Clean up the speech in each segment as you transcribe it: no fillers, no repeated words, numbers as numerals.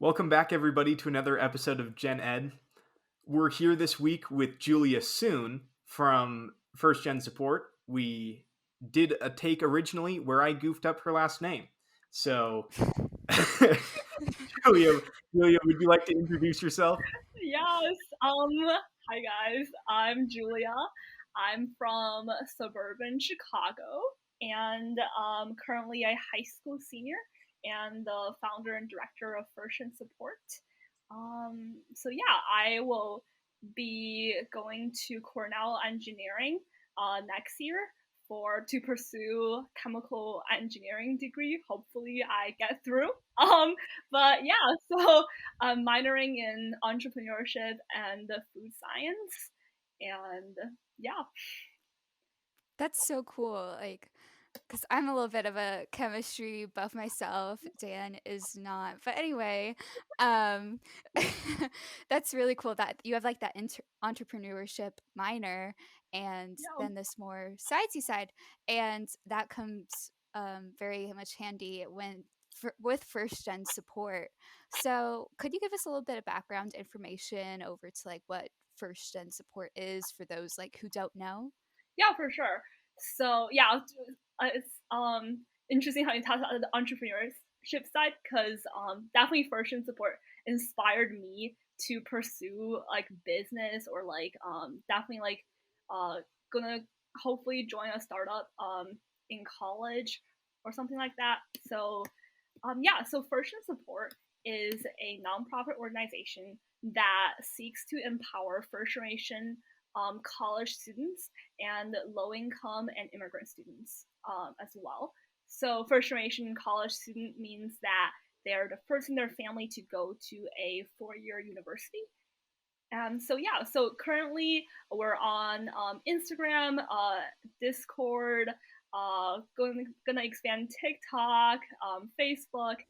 Welcome back, everybody, to another episode of Gen Ed. We're here this week with Julia Soon from First Gen Support. We did a take originally where I goofed up her last name. So, Julia, would you like to introduce yourself? Yes. Hi guys. I'm Julia. I'm from suburban Chicago and currently a high school senior and the founder and director of First and Support. So yeah, I will be going to Cornell Engineering next year for to pursue chemical engineering degree. Hopefully I get through. But yeah, so I'm minoring in entrepreneurship and food science. And yeah. That's so cool. Because I'm a little bit of a chemistry buff myself. Dan is not. But anyway, um, that's really cool that you have like that entrepreneurship minor and Yeah. then this more sciencey side. And that comes very much handy with first gen support. So, could you give us a little bit of background information over to like what first gen support is for those like who don't know? Yeah, for sure. So yeah, it's interesting how you talk about the entrepreneurship side because definitely First and Support inspired me to pursue like business or like definitely like uh gonna hopefully join a startup in college or something like that. So yeah, so First and Support is a nonprofit organization that seeks to empower first generation college students and low income and immigrant students as well. So, first generation college student means that they're the first in their family to go to a 4-year university. And so, yeah, so currently we're on Instagram, Discord, gonna expand TikTok, Facebook,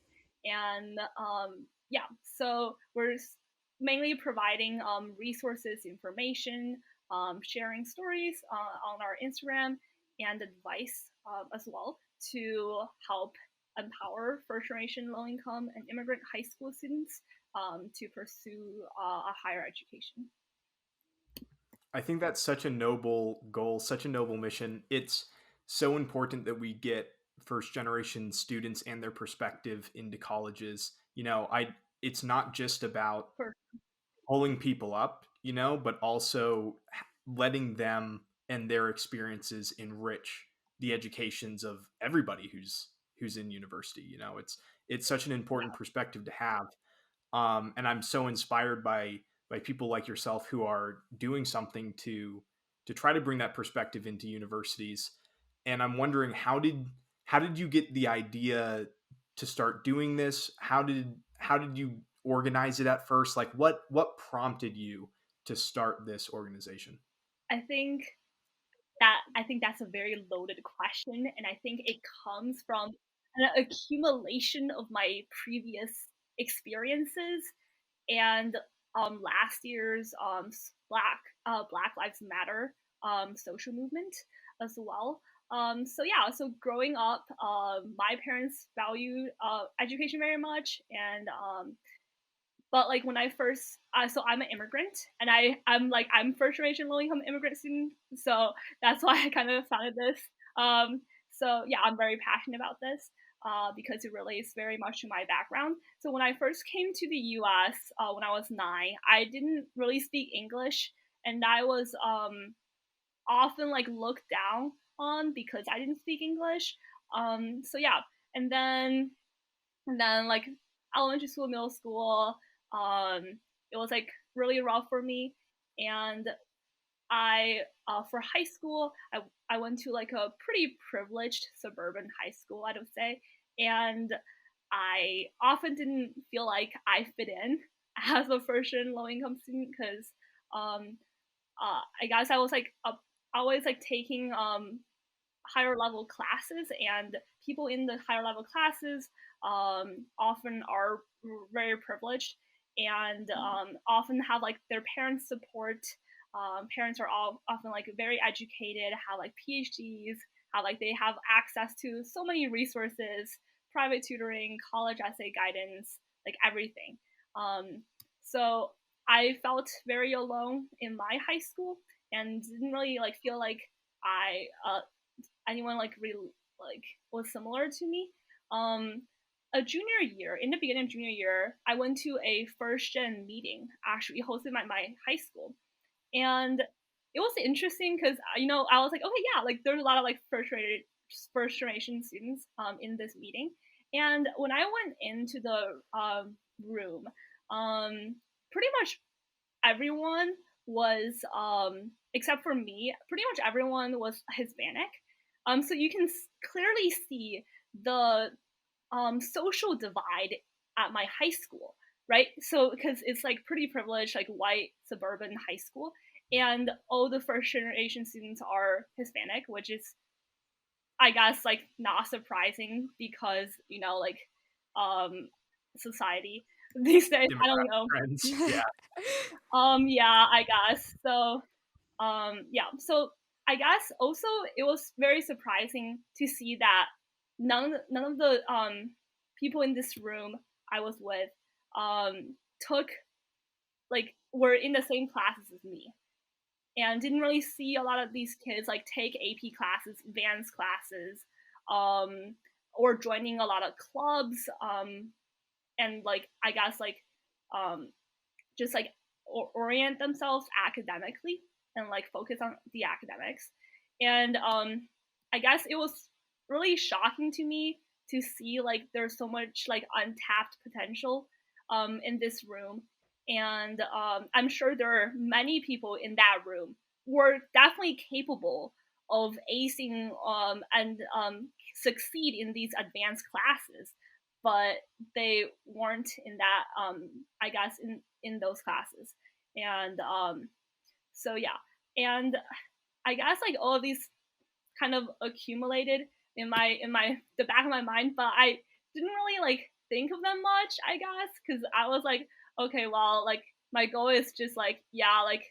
and yeah, so we're mainly providing resources, information, sharing stories on our Instagram, and advice as well to help empower first generation low income and immigrant high school students to pursue a higher education. I think that's such a noble goal, such a noble mission. It's so important that we get first generation students and their perspective into colleges. It's not just about For pulling people up, but also letting them and their experiences enrich the educations of everybody who's in university. It's such an important yeah, perspective to have, and I'm so inspired by people like yourself who are doing something to try to bring that perspective into universities. And I'm wondering, how did you get the idea to start doing this? How did you organize it at first? Like what prompted you to start this organization? I think I think that's a very loaded question, and I think it comes from an accumulation of my previous experiences and last year's Black Lives Matter social movement as well. So yeah, so growing up, my parents valued education very much, and but like when I first, so I'm an immigrant, and I'm first generation low income immigrant student, so that's why I kind of founded this. So yeah, I'm very passionate about this because it relates very much to my background. So when I first came to the U.S. When I was 9, I didn't really speak English, and I was often like looked down on because I didn't speak English. So yeah, and then like elementary school, middle school, it was like really rough for me. And I for high school, I went to like a pretty privileged suburban high school, I would say, and I often didn't feel like I fit in as a first gen low income student because um, I guess I was like always like taking higher level classes, and people in the higher level classes often are very privileged and often have like their parents support. Parents are all often like very educated, have like PhDs, have like they have access to so many resources, private tutoring, college essay guidance, like everything. So I felt very alone in my high school and didn't really like feel like I anyone like really like was similar to me. Um, a junior year, in the beginning of junior year, I went to a first gen meeting actually hosted by my high school, and it was interesting because I was like, okay, yeah, like there's a lot of like first generation students in this meeting, and when I went into the room, pretty much everyone was except for me, pretty much everyone was Hispanic. So you can clearly see the social divide at my high school, right? So because it's like pretty privileged, like white suburban high school, and all the first generation students are Hispanic, which is, I guess, like not surprising because like um society these days. I don't Demographic know. trends. Yeah. Yeah, I guess so. Yeah, so I guess also it was very surprising to see that none of the people in this room I was with took like were in the same classes as me, and didn't really see a lot of these kids like take AP classes, advanced classes, um, or joining a lot of clubs, and like I guess like um, just like orient themselves academically and like focus on the academics. And I guess it was really shocking to me to see like there's so much like untapped potential in this room. And I'm sure there are many people in that room who are definitely capable of acing and succeed in these advanced classes, but they weren't in that I guess in those classes. And so yeah, and I guess like all of these kind of accumulated in my the back of my mind, but I didn't really like think of them much, I guess, because I was like, okay, well, like my goal is just like, yeah, like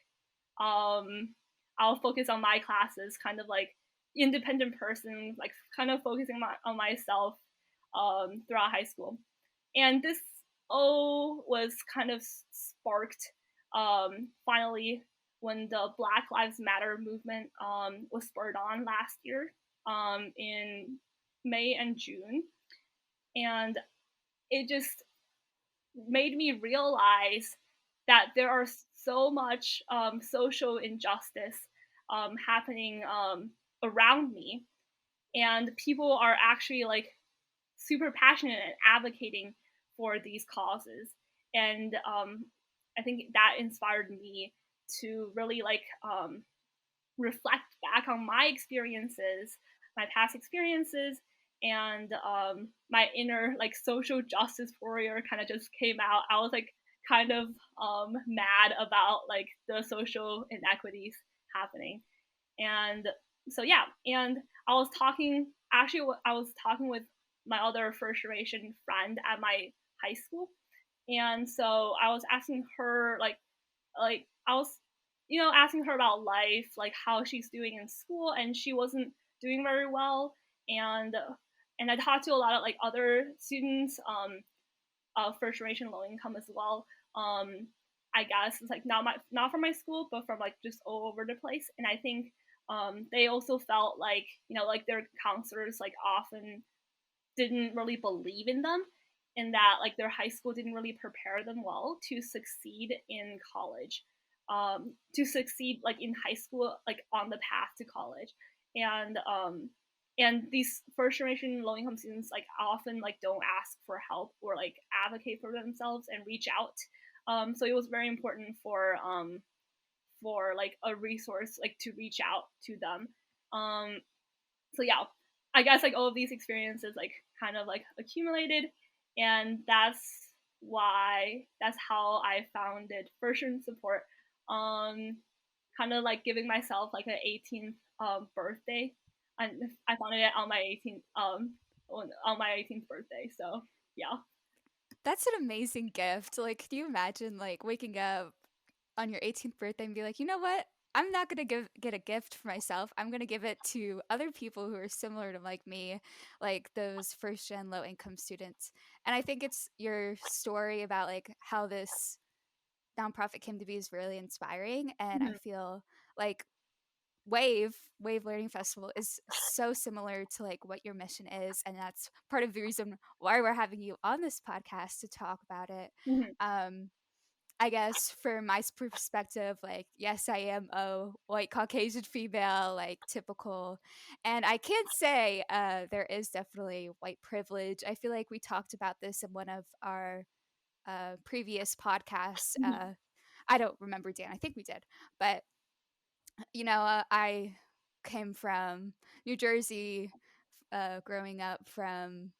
I'll focus on my classes, kind of like independent person, like kind of focusing on myself throughout high school. And this all was kind of sparked finally when the Black Lives Matter movement was spurred on last year in May and June. And it just made me realize that there are so much social injustice happening around me, and people are actually like super passionate and advocating for these causes. And I think that inspired me to really like reflect back on my experiences, my past experiences, and my inner like social justice warrior kind of just came out. I was like kind of mad about like the social inequities happening. And so yeah, and I was talking with my other first generation friend at my high school, and so I was asking her like I was asking her about life, like how she's doing in school, and she wasn't doing very well. And I talked to a lot of like other students, first generation low income as well. I guess it's like not from my school, but from like just all over the place. And I think they also felt like like their counselors like often didn't really believe in them, and that like their high school didn't really prepare them well to succeed in college, to succeed like in high school, like on the path to college. And these first generation low income students like often like don't ask for help or like advocate for themselves and reach out. So it was very important for like a resource like to reach out to them. So yeah, I guess like all of these experiences like kind of like accumulated, and that's how I founded version support. Kind of like giving myself like an 18th birthday, and I founded it on my 18th on my 18th birthday. So yeah. That's an amazing gift. Like, can you imagine like waking up on your 18th birthday and be like, you know what? I'm not gonna get a gift for myself. I'm gonna give it to other people who are similar to like me, like those first gen low income students. And I think it's your story about like how this nonprofit came to be is really inspiring. And I Mhm. feel like Wave Learning Festival is so similar to like what your mission is, and that's part of the reason why we're having you on this podcast to talk about it. Mhm. um I guess from my perspective, like, yes, I am a white Caucasian female, like typical. And I can say there is definitely white privilege. I feel like we talked about this in one of our previous podcasts. Mhm. I don't remember, Dan. I think we did. But, I came from New Jersey, growing up from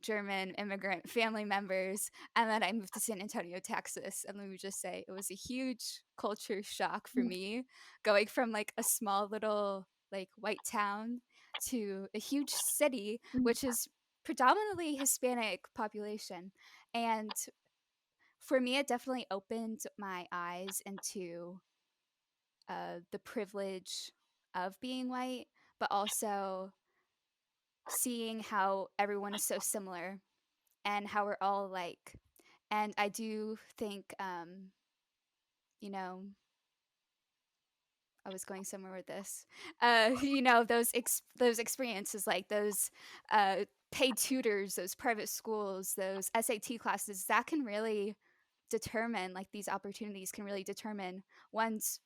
German immigrant family members, and then I moved to San Antonio, Texas, and let me just say it was a huge culture shock for Mhm. me going from like a small little like white town to a huge city Mhm. which is predominantly Hispanic population. And for me it definitely opened my eyes into the privilege of being white, but also seeing how everyone is so similar and how we're all alike. And I do think, you know, I was going somewhere with this. Those experiences, like those paid tutors, those private schools, those SAT classes, that can really determine, like these opportunities can really determine one's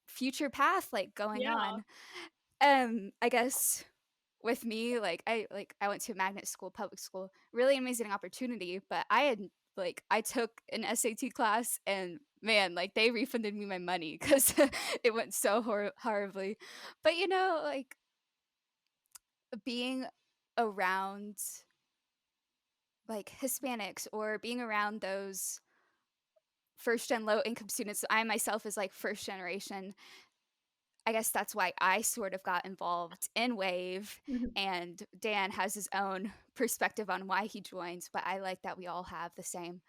future path, like going Yeah. on. I guess with me, I went to a magnet school, public school, really amazing opportunity, but I took an SAT class and man, like they refunded me my money because it went so horribly. But like being around like Hispanics or being around those first gen low income students, I myself is like first generation. I guess that's why I sort of got involved in Wave, Mhm. and Dan has his own perspective on why he joins, but I like that we all have the same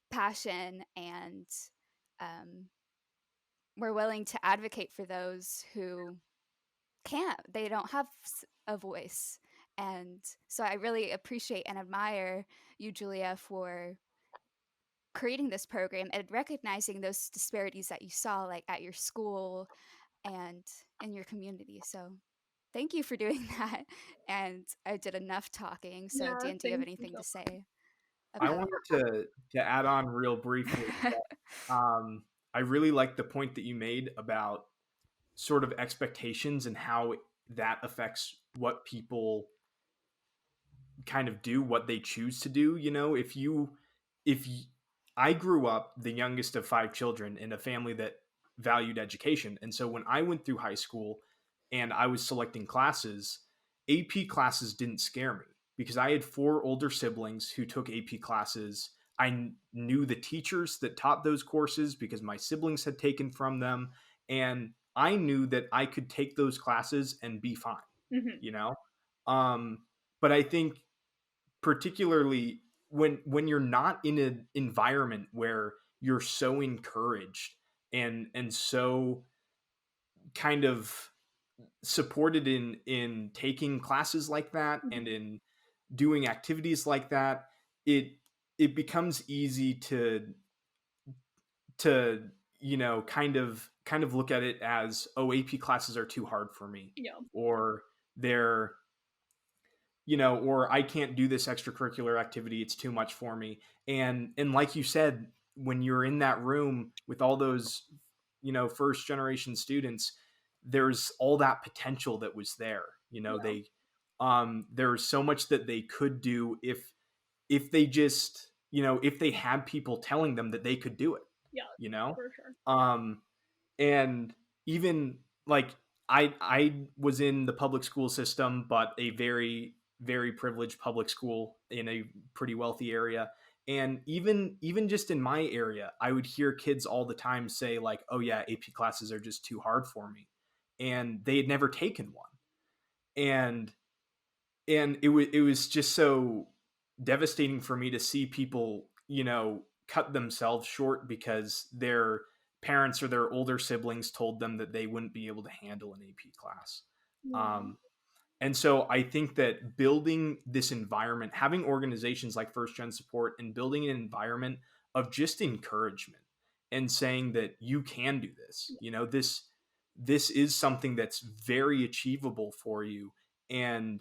passion, and um, we're willing to advocate for those who can't, they don't have a voice. And so I really appreciate and admire you, Julia, for creating this program and recognizing those disparities that you saw like at your school and in your community. So thank you for doing that. And I did enough talking. So Yeah, Dan, do you have thank you anything so to say I about? wanted to add on real briefly. Um, I really like the point that you made about sort of expectations and how that affects what people kind of do, what they choose to do. If you, I grew up the youngest of five children in a family that valued education, and so when I went through high school and I was selecting classes, AP classes didn't scare me because I had four older siblings who took AP classes. Knew the teachers that taught those courses because my siblings had taken from them, and I knew that I could take those classes and be fine. Mhm. You know, um, but I think particularly when you're not in an environment where you're so encouraged and so kind of supported in taking classes like that Mhm. and in doing activities like that, it it becomes easy to kind of look at it as, oh, AP classes are too hard for me, Yeah. or they're or I can't do this extracurricular activity, it's too much for me. And like you said, when you're in that room with all those first generation students, there's all that potential that was there. Yeah. They there's so much that they could do if they just if they had people telling them that they could do it Yeah, you know for sure. um and even like I was in the public school system, but a very very privileged public school in a pretty wealthy area. And even just in my area, I would hear kids all the time say like, oh yeah, AP classes are just too hard for me, and they had never taken one. And it was just so devastating for me to see people cut themselves short because their parents or their older siblings told them that they wouldn't be able to handle an AP class. Yeah. um, And so I think that building this environment, having organizations like First Gen Support, and building an environment of just encouragement and saying that you can do this. You know, this is something that's very achievable for you, and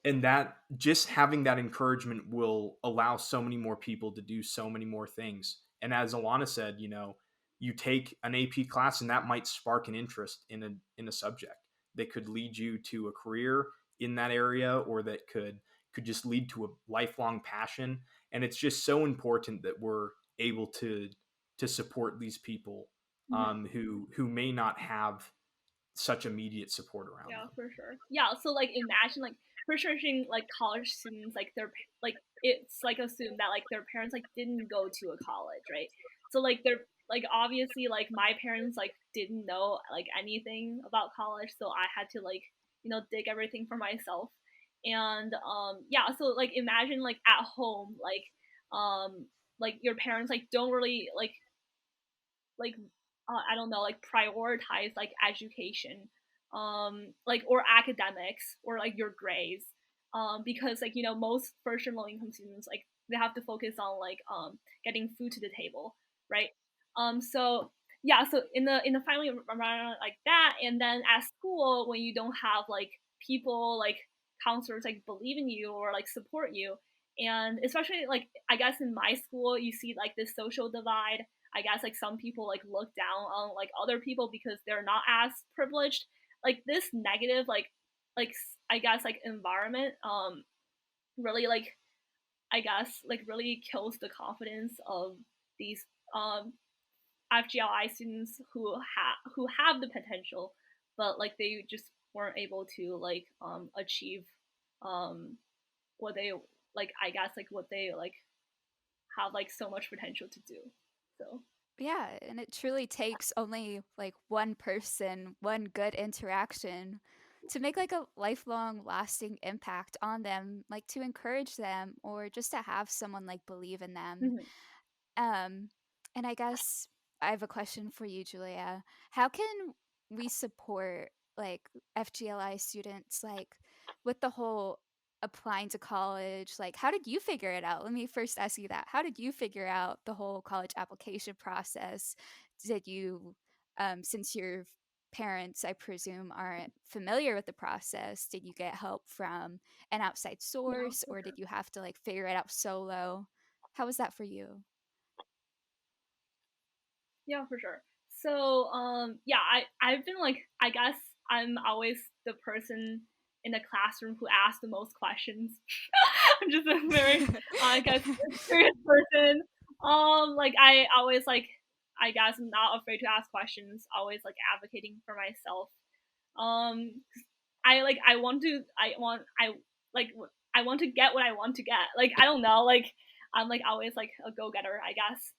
that just having that encouragement will allow so many more people to do so many more things. And as Alana said, you know, you take an AP class and that might spark an interest in a subject that could lead you to a career in that area, or that could just lead to a lifelong passion. And it's just so important that we're able to support these people, Mhm. who may not have such immediate support around Yeah, them. for sure. Yeah, so like imagine like for sure like college students like like it's like assumed that like their parents like didn't go to a college, right? So like they're like obviously like my parents like didn't know like anything about college, so I had to like dig everything for myself. And yeah, so like imagine like at home like your parents like don't really like I don't know, like prioritize like education, like or academics or like your grades, because like most first and low income students like they have to focus on like getting food to the table, right? So yeah, so in the family environment like that, and then at school when you don't have like people like counselors like believe in you or like support you, and especially like I guess in my school you see like this social divide. I guess like some people like look down on like other people because they're not as privileged. Like this negative like I guess like environment really like I guess like really kills the confidence of these FGLI students who have the potential, but like they just weren't able to like achieve um what they like I guess like what they like have like so much potential to do. So Yeah, and it truly takes only like one person, one good interaction to make like a lifelong lasting impact on them, like to encourage them or just to have someone like believe in them. mhm. Um, and I guess I have a question for you, Julia. How can we support like FGLI students like with the whole applying to college? Like, how did you figure it out? Let me first ask you that. How did you figure out the whole college application process? Did you, since your parents, I presume, aren't familiar with the process, did you get help from an outside Yeah, source for or sure. did you have to like figure it out solo? How was that for you? Yeah, for sure. So, yeah, I've been like, I guess I'm always the person in the classroom who asks the most questions. I'm just a very, I guess, curious person. Like I always like, I guess, I'm not afraid to ask questions. Always like advocating for myself. Um, I want to, like, I want to get what I want to get. Like, I don't know, like, I'm like always like a go getter, I guess.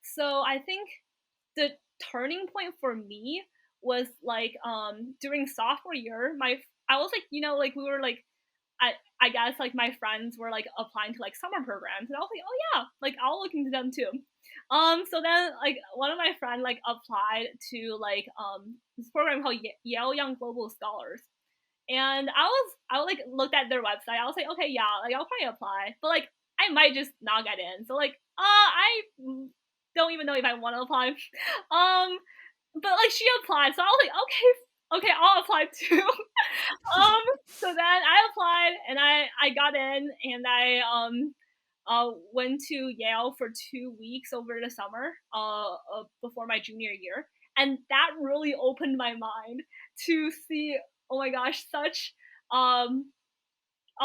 So I think the turning point for me was like during sophomore year. I was like like we were like I guess like my friends were like applying to like summer programs, and I was like, oh yeah, like I'll look into them too. So then like one of my friends like applied to like this program called Yale Young Global Scholars, and I like looked at their website. I was like, okay, yeah, like I'll probably apply, but like I might just not get in. So like, I don't even know if I want to apply. But like she applied, so I was like, okay, I'll apply too. um, so then I applied and I got in, and I went to Yale for 2 weeks over the summer before my junior year, and that really opened my mind to see, oh my gosh, such um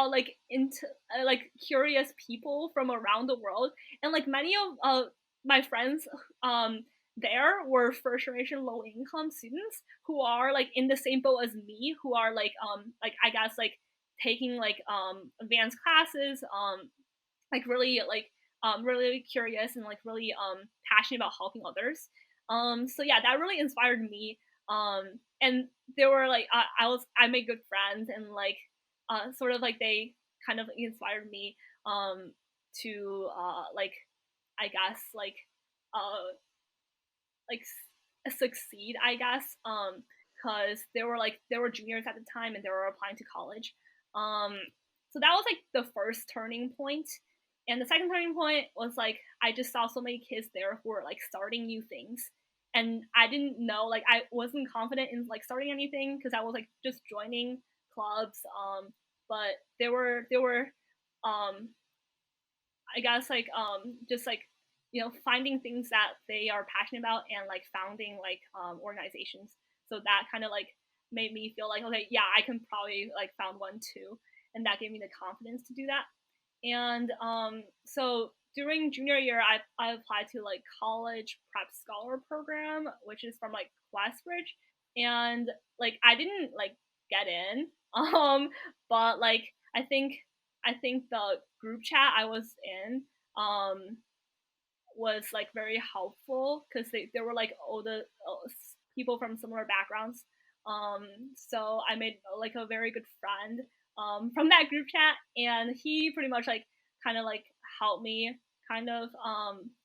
like into like curious people from around the world, and like many of my friends there were first generation low income students who are like in the same boat as me, who are like I guess like taking like advanced classes, like really really curious and like really passionate about helping others. So yeah, that really inspired me. And they were like I made good friends, and like sort of like they kind of inspired me to like I guess uh like succeed, I guess. because they were juniors at the time and they were applying to college. So that was like the first turning point. And the second turning point was like I just saw so many kids there who were like starting new things. And I didn't know, like I wasn't confident in like starting anything because I was like just joining clubs. But there were um I guess like just like finding things that they are passionate about and like founding like organizations. So that kind of like made me feel like, okay, yeah, I can probably like found one too, and that gave me the confidence to do that. And so during junior year, I applied to like college prep scholar program, which is from like Westbridge, and like I didn't like get in, but like I think the group chat I was in um was like very helpful because they were like all the people from similar backgrounds. So I made like a very good friend from that group chat, and he pretty much like kind of like helped me kind of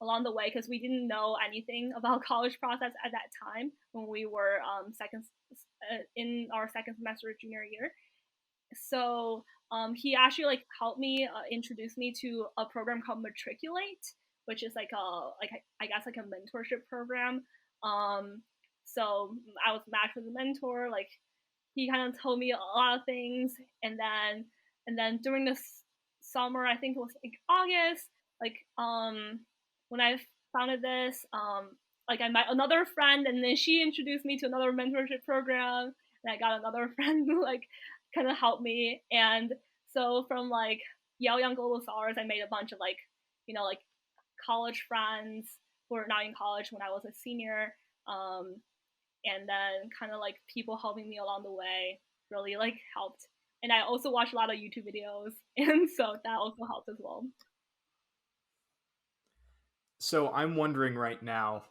along the way because we didn't know anything about college process at that time when we were second in our second semester of junior year. So he actually like helped me introduce me to a program called Matriculate, which is like a like I guess like a mentorship program. Um, so I was matched with a mentor. Like he kind of told me a lot of things, and then during this summer, I think it was like August, like when I founded this, like I met another friend, and then she introduced me to another mentorship program, and I got another friend who like kind of helped me. And so from like Yale Young Global Scholars, I made a bunch of like like college friends who are now in college when I was a senior. Um, and then kind of like people helping me along the way really like helped. And I also watched a lot of YouTube videos, and so that also helped as well. So I'm wondering right now,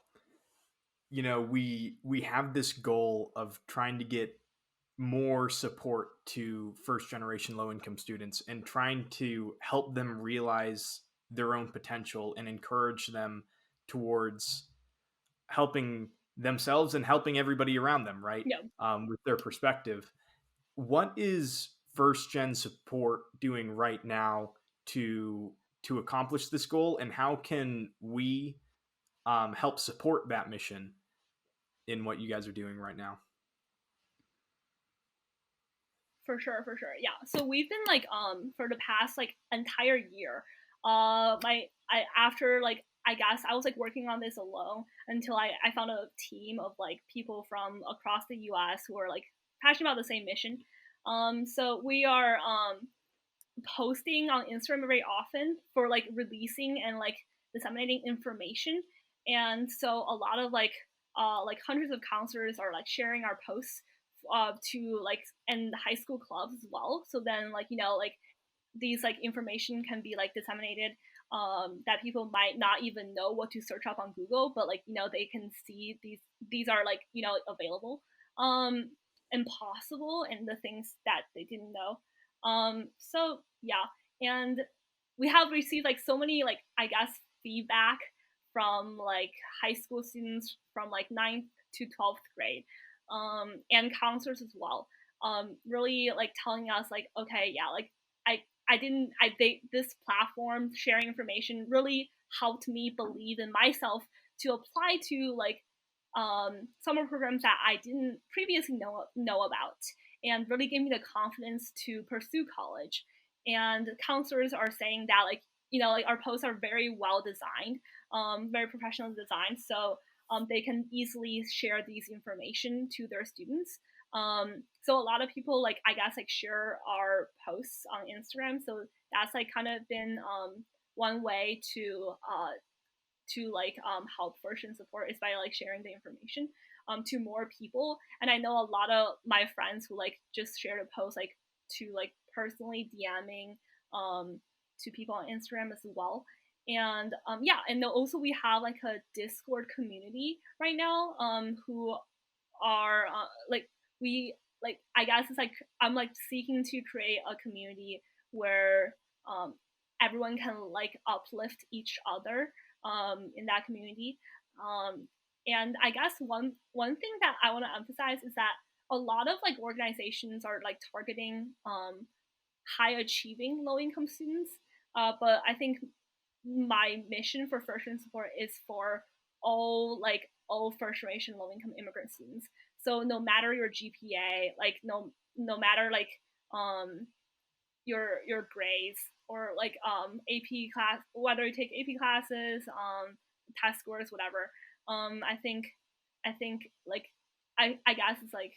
we have this goal of trying to get more support to first generation low income students and trying to help them realize their own potential and encourage them towards helping themselves and helping everybody around them, right? Yeah, With their perspective. What is first gen support doing right now to accomplish this goal, and how can we help support that mission in what you guys are doing right now? for sure, for sure. Yeah. So we've been like for the past like entire year, my I after like I guess I was like working on this alone until I found a team of like people from across the US who are like passionate about the same mission. So we are posting on Instagram very often for like releasing and like disseminating information. And so a lot of like hundreds of counselors are like sharing our posts to like and high school clubs as well. So then like like these like information can be like disseminated that people might not even know what to search up on Google, but like they can see these are like available and possible and the things that they didn't know. So yeah, and we have received like so many like I guess feedback from like high school students from like ninth to 12th grade and counselors as well, really like telling us like, okay, yeah, like I didn't I they this platform sharing information really helped me believe in myself to apply to like summer programs that I didn't previously know about, and really gave me the confidence to pursue college. And counselors are saying that like like our posts are very well designed, very professional designed, so they can easily share these information to their students. So a lot of people like I guess like share our posts on Instagram, so that's like kind of been one way to like help first and support is by like sharing the information to more people. And I know a lot of my friends who like just shared a post like to like personally DMing to people on Instagram as well. And yeah, and also we have like a Discord community right now who are like we like I guess it's like I'm like seeking to create a community where um, everyone can like uplift each other in that community. And I guess one thing that I want to emphasize is that a lot of like organizations are like targeting high achieving low income students. But I think my mission for first generation support is for all first generation low income immigrant students. So no matter your GPA, like no matter like um your grades or like AP class, whether you take AP classes, test scores, whatever. I think like I guess it's like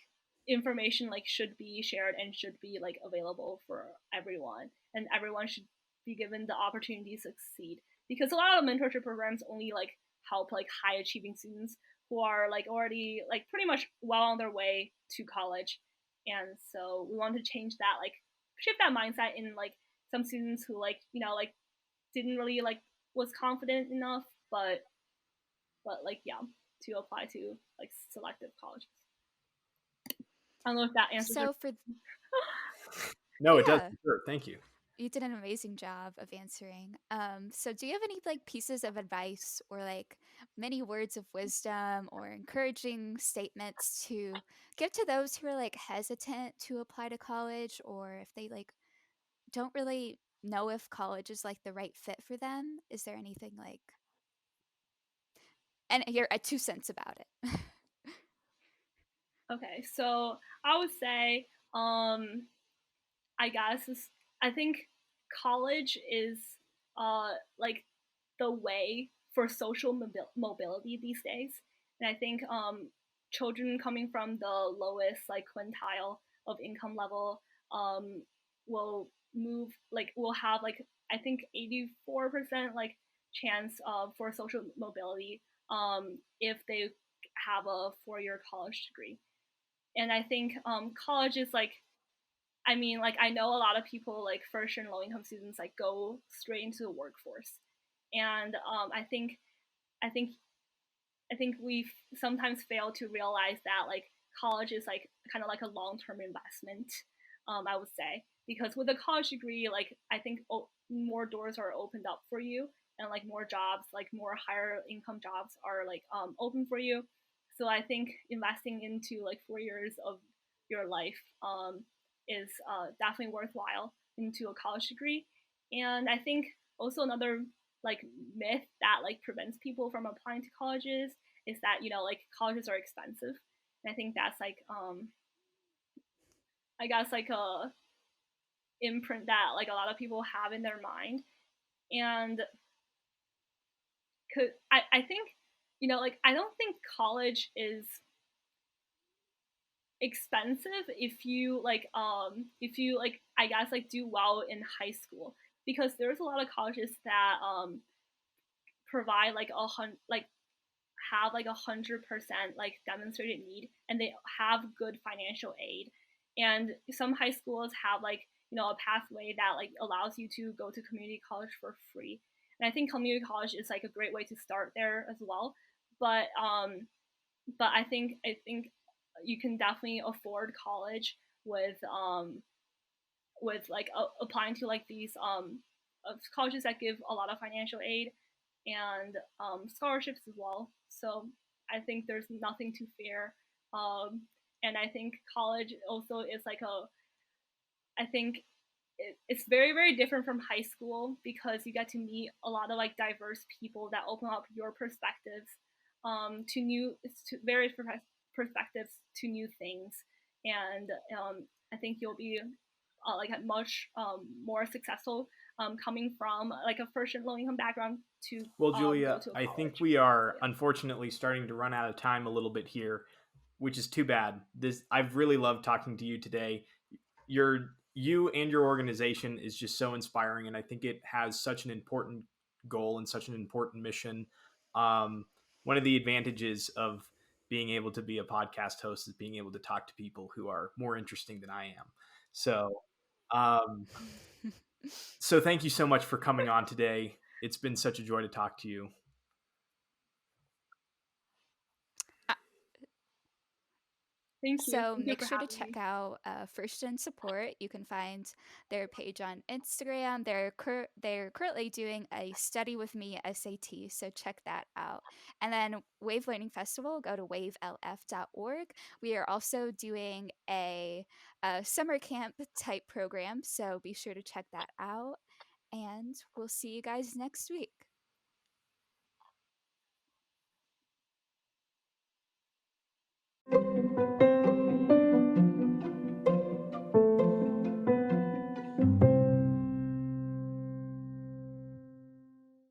information like should be shared and should be like available for everyone, and everyone should be given the opportunity to succeed, because a lot of mentorship programs only like help like high achieving students who are like already like pretty much well on their way to college. And so we want to change that, like shift that mindset in like some students who like like didn't really like was confident enough, but like yeah, to apply to like selective colleges. I don't know if that answers your So for No, it does yeah, for sure. Thank you. you did an amazing job of answering. So do you have any like pieces of advice or like many words of wisdom or encouraging statements to give to those who are like hesitant to apply to college, or if they like don't really know if college is like the right fit for them? Is there anything like, and here 2 cents about it? Okay, so I would say I guess is, I think college is like the way for social mobility these days. And I think children coming from the lowest like quintile of income level will move like will have like I think 84% like chance for social mobility if they have a 4-year college degree. And I think college is like, I mean, like I know a lot of people like first and low income students like go straight into the workforce, and I think I think we sometimes fail to realize that like college is like kind of like a long term investment. I would say, because with a college degree, like I think more doors are opened up for you, and like more jobs, like more higher income jobs are like open for you. So I think investing into like 4 years of your life is definitely worthwhile into a college degree. And I think also another like myth that like prevents people from applying to colleges is that like colleges are expensive. And I think that's like I guess like a imprint that like a lot of people have in their mind. And I think like I don't think college is expensive if you like I guess like do well in high school, because there's a lot of colleges that provide like like have like 100% like demonstrated need, and they have good financial aid. And some high schools have like a pathway that like allows you to go to community college for free. And I think community college is like a great way to start there as well. But I think you can definitely afford college with like applying to like these colleges that give a lot of financial aid and scholarships as well. So I think there's nothing to fear. And I think college also is like I think it's very very different from high school, because you get to meet a lot of like diverse people that open up your perspectives to new to various perspectives to new things. And I think you'll be like much more successful coming from like a first and low income background to Well, go Julia, to a I think college. we So are yeah. unfortunately starting to run out of time a little bit here, which is too bad. This I've really loved talking to you today. You and your organization is just so inspiring, and I think it has such an important goal and such an important mission. One of the advantages of being able to be a podcast host is being able to talk to people who are more interesting than I am. So, um, so thank you so much for coming on today. It's been such a joy to talk to you. Uh, Thank you. So Thank you make for sure to having check me. out First and Support. You can find their page on Instagram. They're currently doing a study with me SAT, so check that out. And then Wave Learning Festival, go to wavelf.org. We are also doing a summer camp type program, so be sure to check that out. And we'll see you guys next week.